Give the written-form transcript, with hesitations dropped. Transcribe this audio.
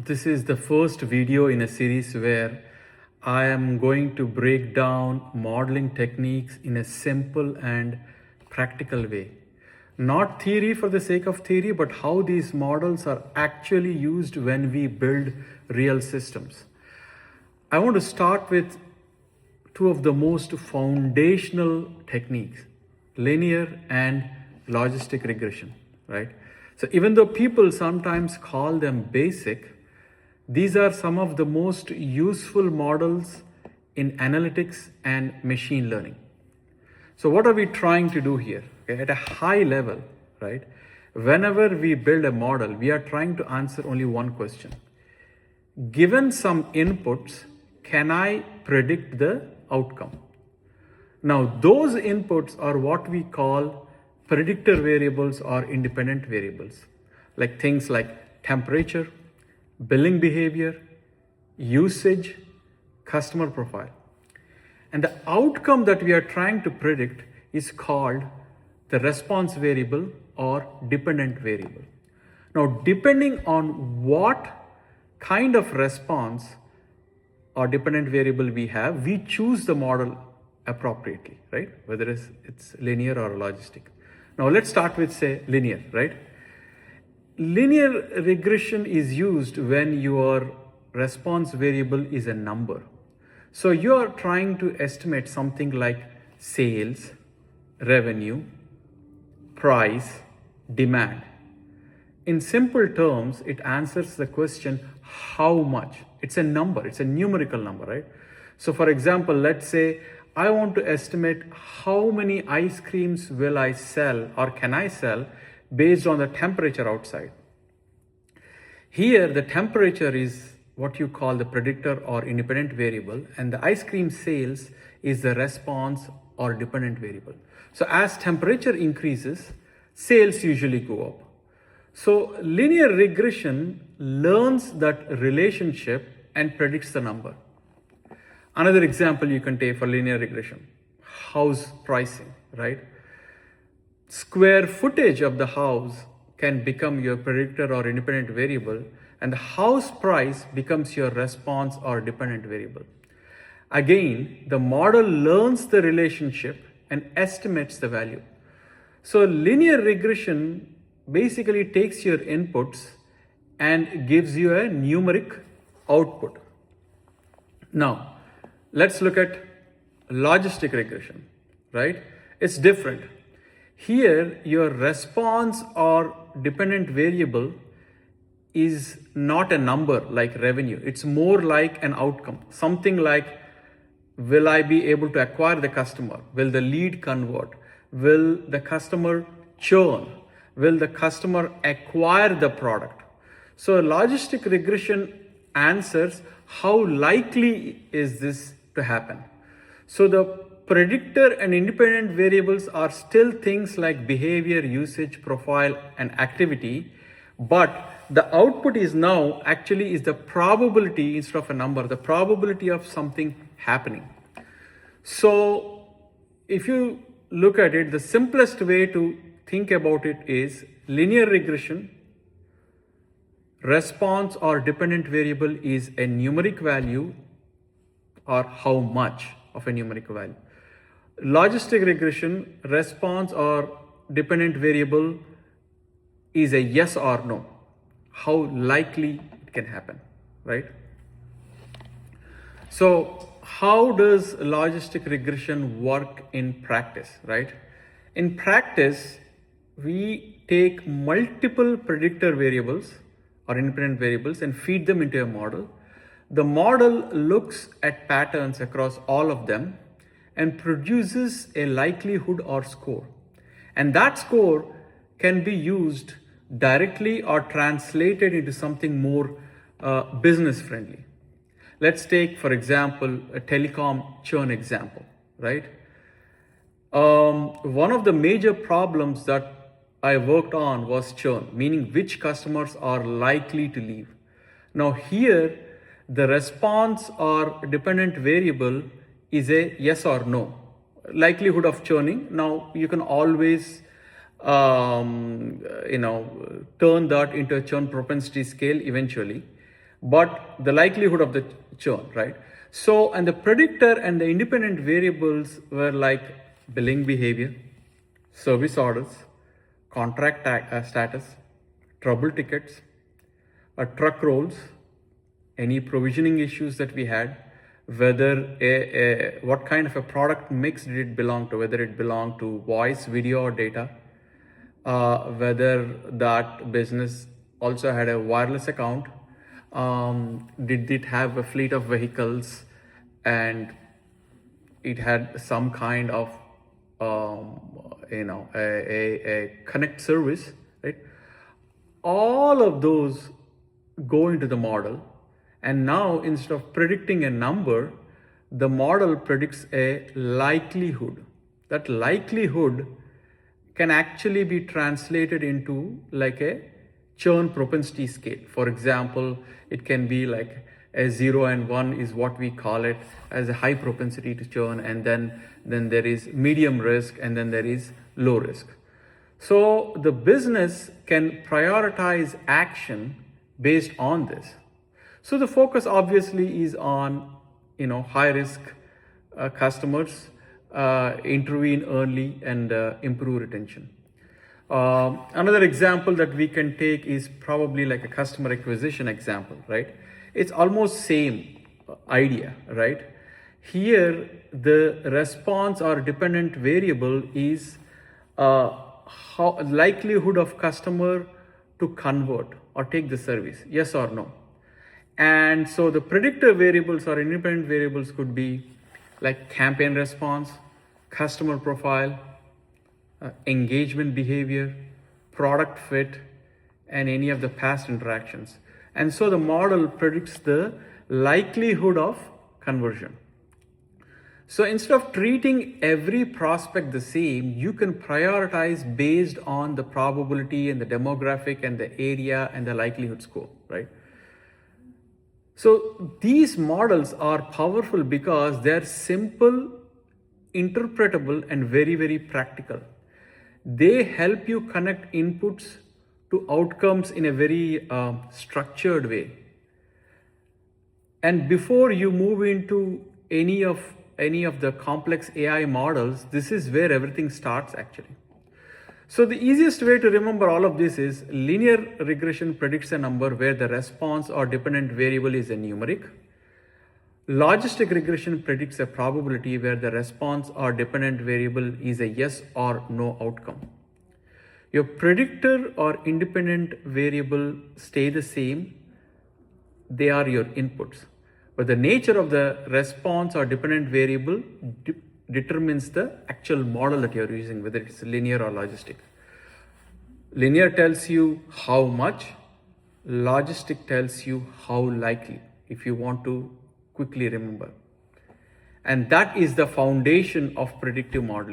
This is the first video in a series where I am going to break down modeling techniques in a simple and practical way. Not theory for the sake of theory, but how these models are actually used when we build real systems. I want to start with two of the most foundational techniques, linear and logistic regression, right? So even though people sometimes call them basic, these are some of the most useful models in analytics and machine learning. So what are we trying to do here? Okay, at a high level, right? Whenever we build a model, we are trying to answer only one question. Given some inputs, can I predict the outcome? Now, those inputs are what we call predictor variables or independent variables, like things like temperature, billing behavior, usage, customer profile. And the outcome that we are trying to predict is called the response variable or dependent variable. Now, depending on what kind of response or dependent variable we have, we choose the model appropriately, right? Whether it's linear or logistic. Now let's start with, say, linear, right? Linear regression is used when your response variable is a number. So you are trying to estimate something like sales, revenue, price, demand. In simple terms, it answers the question, how much? It's a number, it's a numerical number, right? So for example, let's say I want to estimate how many ice creams will I sell or can I sell based on the temperature outside. Here, the temperature is what you call the predictor or independent variable, and the ice cream sales is the response or dependent variable. So as temperature increases, sales usually go up. So linear regression learns that relationship and predicts the number. Another example you can take for linear regression, house pricing, right? Square footage of the house can become your predictor or independent variable, and the house price becomes your response or dependent variable. Again, the model learns the relationship and estimates the value. So linear regression basically takes your inputs and gives you a numeric output. Now, let's look at logistic regression, right? It's different. Here, your response or dependent variable is not a number like revenue. It's more like an outcome. Something like, will I be able to acquire the customer? Will the lead convert? Will the customer churn? Will the customer acquire the product? So logistic regression answers how likely is this to happen. So the predictor and independent variables are still things like behavior, usage, profile, and activity, but the output is now actually is the probability instead of a number, the probability of something happening. So if you look at it, the simplest way to think about it is linear regression. Response or dependent variable is a numeric value or how much of a numeric value. Logistic regression, response or dependent variable is a yes or no, how likely it can happen, right? So how does logistic regression work in practice, right? In practice, we take multiple predictor variables or independent variables and feed them into a model. The model looks at patterns across all of them and produces a likelihood or score. And that score can be used directly or translated into something more business friendly. Let's take, for example, a telecom churn example, right? One of the major problems that I worked on was churn, meaning which customers are likely to leave. Now here, the response or dependent variable is a yes or no. Likelihood of churning. Now you can always turn that into a churn propensity scale eventually. but the likelihood of the churn, right? So, and the predictor and the independent variables were like billing behavior, service orders, contract status, trouble tickets, truck rolls, any provisioning issues that we had, whether what kind of a product mix did it belong to, whether it belonged to voice, video, or data, whether that business also had a wireless account, did it have a fleet of vehicles, and it had some kind of a connect service, right? All of those go into the model, and now instead of predicting a number, the model predicts a likelihood. That likelihood can actually be translated into like a churn propensity scale. For example, it can be like a 0 and 1 is what we call it as a high propensity to churn, and then there is medium risk, and then there is low risk. So the business can prioritize action based on this. So the focus obviously is on high risk customers, intervene early, and improve retention. Another example that we can take is probably like a customer acquisition example, right? It's almost same idea, right? Here, the response or dependent variable is how likelihood of customer to convert or take the service, yes or no. And so the predictor variables or independent variables could be like campaign response, customer profile, engagement behavior, product fit, and any of the past interactions. And so the model predicts the likelihood of conversion. So instead of treating every prospect the same, you can prioritize based on the probability and the demographic and the area and the likelihood score, right? So these models are powerful because they're simple, interpretable, and very, very practical. They help you connect inputs to outcomes in a very structured way. And before you move into any of the complex AI models, this is where everything starts actually. So the easiest way to remember all of this is linear regression predicts a number where the response or dependent variable is a numeric. Logistic regression predicts a probability where the response or dependent variable is a yes or no outcome. Your predictor or independent variable stay the same. They are your inputs. But the nature of the response or dependent variable determines the actual model that you're using, whether it's linear or logistic. Linear tells you how much, logistic tells you how likely, if you want to quickly remember. And that is the foundation of predictive modeling.